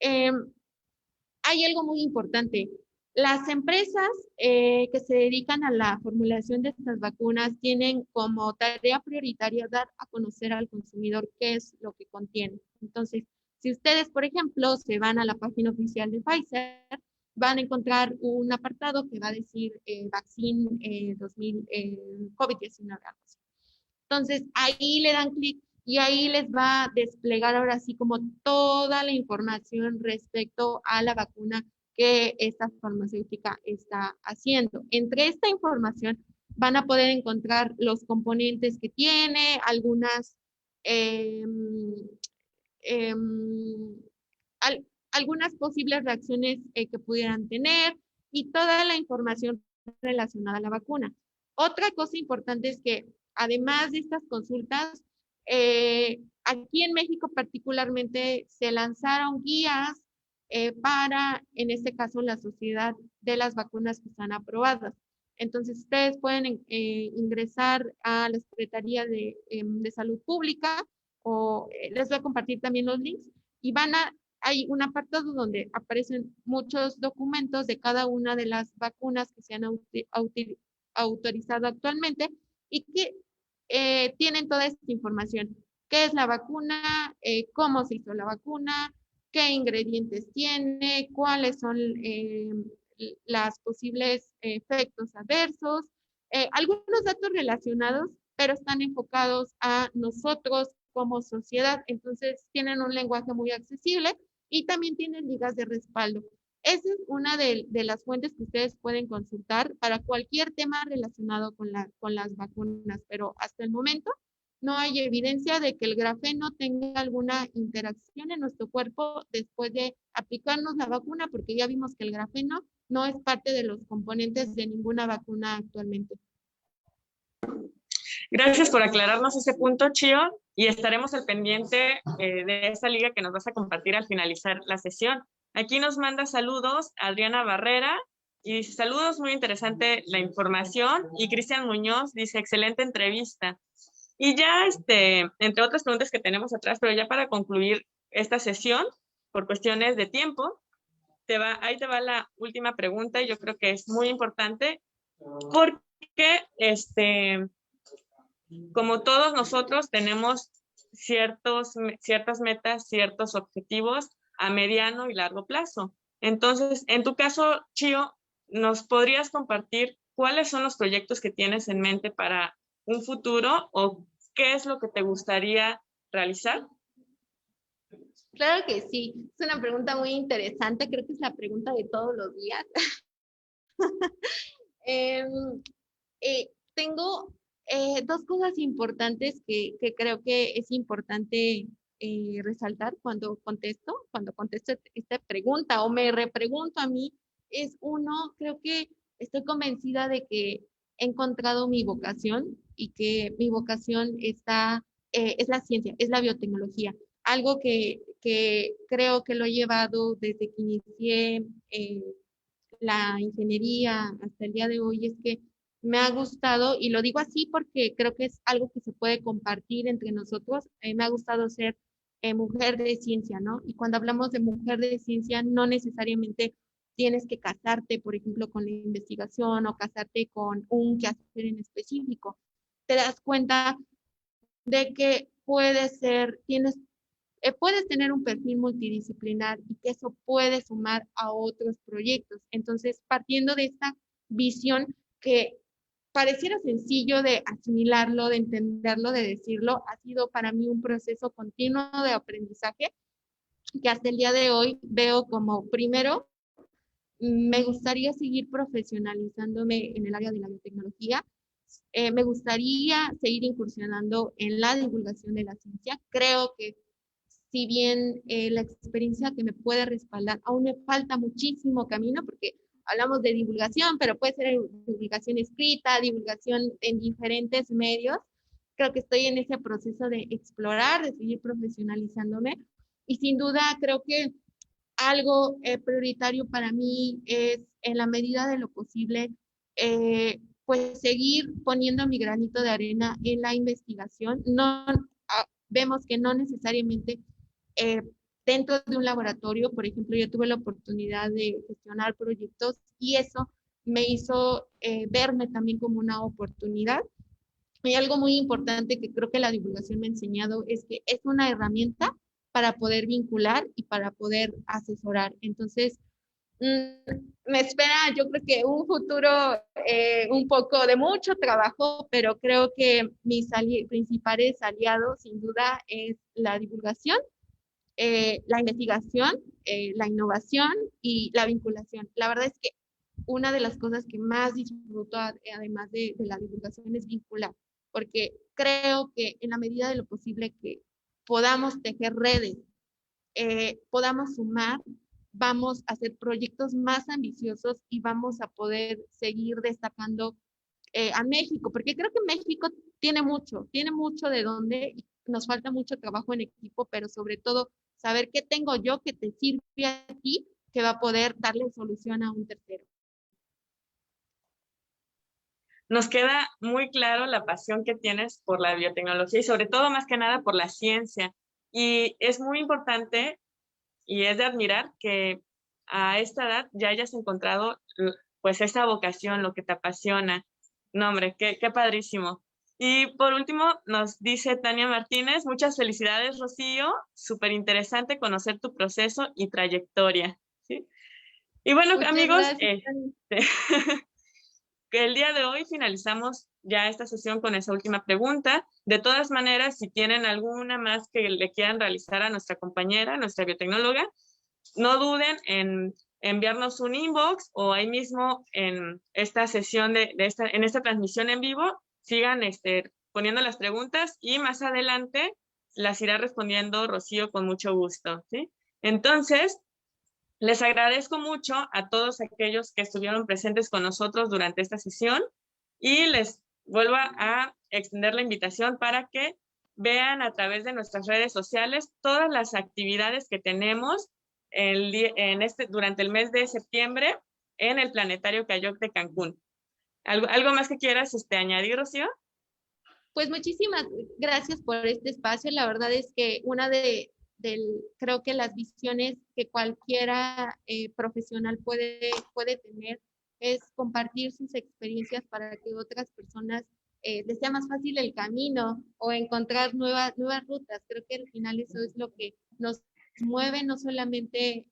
hay algo muy importante. Las empresas que se dedican a la formulación de estas vacunas tienen como tarea prioritaria dar a conocer al consumidor qué es lo que contiene. Entonces, si ustedes, por ejemplo, se van a la página oficial de Pfizer, van a encontrar un apartado que va a decir Vaccine 2000, COVID-19. Entonces, ahí le dan clic y ahí les va a desplegar ahora sí como toda la información respecto a la vacuna que esta farmacéutica está haciendo. Entre esta información van a poder encontrar los componentes que tiene, algunas, algunas posibles reacciones que pudieran tener y toda la información relacionada a la vacuna. Otra cosa importante es que además de estas consultas, aquí en México particularmente se lanzaron guías para, en este caso, la sociedad de las vacunas que están aprobadas. Entonces, ustedes pueden ingresar a la Secretaría de Salud Pública o les voy a compartir también los links y hay un apartado donde aparecen muchos documentos de cada una de las vacunas que se han autorizado actualmente y que tienen toda esta información. ¿Qué es la vacuna? ¿Cómo se hizo la vacuna? ¿Qué ingredientes tiene? ¿Cuáles son los posibles efectos adversos? Algunos datos relacionados, pero están enfocados a nosotros como sociedad. Entonces, tienen un lenguaje muy accesible y también tienen ligas de respaldo. Esa es una de las fuentes que ustedes pueden consultar para cualquier tema relacionado con las vacunas, pero hasta el momento no hay evidencia de que el grafeno tenga alguna interacción en nuestro cuerpo después de aplicarnos la vacuna, porque ya vimos que el grafeno no es parte de los componentes de ninguna vacuna actualmente. Gracias por aclararnos ese punto, Chio, y estaremos al pendiente de esa liga que nos vas a compartir al finalizar la sesión. Aquí nos manda saludos Adriana Barrera y dice saludos, muy interesante la información. Y Cristian Muñoz dice excelente entrevista. Y ya, entre otras preguntas que tenemos atrás, pero ya para concluir esta sesión, por cuestiones de tiempo, ahí te va la última pregunta y yo creo que es muy importante porque, como todos nosotros tenemos ciertas metas, ciertos objetivos a mediano y largo plazo. Entonces, en tu caso, Chio, ¿nos podrías compartir cuáles son los proyectos que tienes en mente para un futuro o qué es lo que te gustaría realizar? Claro que sí, es una pregunta muy interesante, creo que es la pregunta de todos los días. Em, Tengo dos cosas importantes que creo que es importante resaltar cuando contesto esta pregunta o me repregunto a mí. Es uno, creo que estoy convencida de que he encontrado mi vocación y que mi vocación es la ciencia, es la biotecnología. Algo que creo que lo he llevado desde que inicié la ingeniería hasta el día de hoy es que me ha gustado, y lo digo así porque creo que es algo que se puede compartir entre nosotros, me ha gustado ser mujer de ciencia, ¿no? Y cuando hablamos de mujer de ciencia, no necesariamente tienes que casarte, por ejemplo, con la investigación o casarte con un quehacer en específico. Te das cuenta de que puedes tener un perfil multidisciplinar y que eso puede sumar a otros proyectos. Entonces, partiendo de esta visión que pareciera sencillo de asimilarlo, de entenderlo, de decirlo, ha sido para mí un proceso continuo de aprendizaje que hasta el día de hoy veo como, primero, me gustaría seguir profesionalizándome en el área de la biotecnología. Me gustaría seguir incursionando en la divulgación de la ciencia. Creo que si bien la experiencia que me puede respaldar, aún me falta muchísimo camino porque hablamos de divulgación, pero puede ser divulgación escrita, divulgación en diferentes medios. Creo que estoy en ese proceso de explorar, de seguir profesionalizándome y sin duda creo que algo prioritario para mí es, en la medida de lo posible, pues seguir poniendo mi granito de arena en la investigación. No, vemos que no necesariamente eh, dentro de un laboratorio, por ejemplo, yo tuve la oportunidad de gestionar proyectos y eso me hizo verme también como una oportunidad. Hay algo muy importante que creo que la divulgación me ha enseñado, es que es una herramienta para poder vincular y para poder asesorar. Entonces, me espera, yo creo que un futuro un poco de mucho trabajo, pero creo que mis principales aliados, sin duda, es la divulgación, la investigación, la innovación y la vinculación. La verdad es que una de las cosas que más disfruto, además de la divulgación, es vincular, porque creo que en la medida de lo posible que podamos tejer redes, podamos sumar, vamos a hacer proyectos más ambiciosos y vamos a poder seguir destacando a México, porque creo que México tiene mucho de dónde, nos falta mucho trabajo en equipo, pero sobre todo saber qué tengo yo que te sirve a ti, que va a poder darle solución a un tercero. Nos queda muy claro la pasión que tienes por la biotecnología y sobre todo, más que nada, por la ciencia. Y es muy importante y es de admirar que a esta edad ya hayas encontrado pues esa vocación, lo que te apasiona. No, hombre, qué padrísimo. Y por último, nos dice Tania Martínez, muchas felicidades, Rocío, súper interesante conocer tu proceso y trayectoria. ¿Sí? Y bueno, Muchas amigos, gracias. que el día de hoy finalizamos ya esta sesión con esa última pregunta. De todas maneras, si tienen alguna más que le quieran realizar a nuestra compañera, nuestra biotecnóloga, no duden en enviarnos un inbox o ahí mismo en esta sesión en esta transmisión en vivo, sigan poniendo las preguntas y más adelante las irá respondiendo Rocío con mucho gusto, ¿sí? Entonces, les agradezco mucho a todos aquellos que estuvieron presentes con nosotros durante esta sesión y les vuelvo a extender la invitación para que vean a través de nuestras redes sociales todas las actividades que tenemos durante el mes de septiembre en el Planetario Cayoc de Cancún. ¿Algo más que quieras añadir, Rocío? Pues muchísimas gracias por este espacio. La verdad es que creo que las visiones que cualquiera profesional puede tener es compartir sus experiencias para que otras personas les sea más fácil el camino o encontrar nuevas rutas. Creo que al final eso es lo que nos mueve, no solamente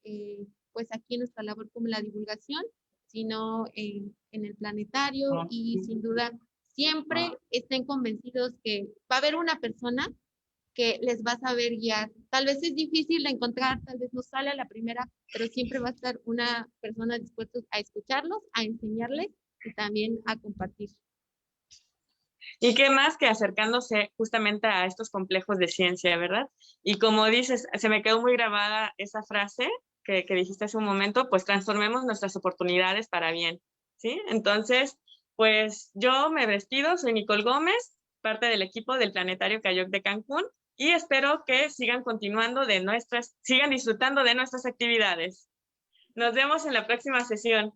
pues aquí en nuestra labor como la divulgación, sino en el planetario y sin duda siempre estén convencidos que va a haber una persona que les va a saber guiar. Tal vez es difícil de encontrar, tal vez no sale a la primera, pero siempre va a estar una persona dispuesta a escucharlos, a enseñarles y también a compartir. Y qué más que acercándose justamente a estos complejos de ciencia, ¿verdad? Y como dices, se me quedó muy grabada esa frase que dijiste hace un momento, pues transformemos nuestras oportunidades para bien, ¿sí? Entonces, pues yo me despido, soy Nicole Gómez, parte del equipo del Planetario Cayoc de Cancún, y espero que sigan sigan disfrutando de nuestras actividades. Nos vemos en la próxima sesión.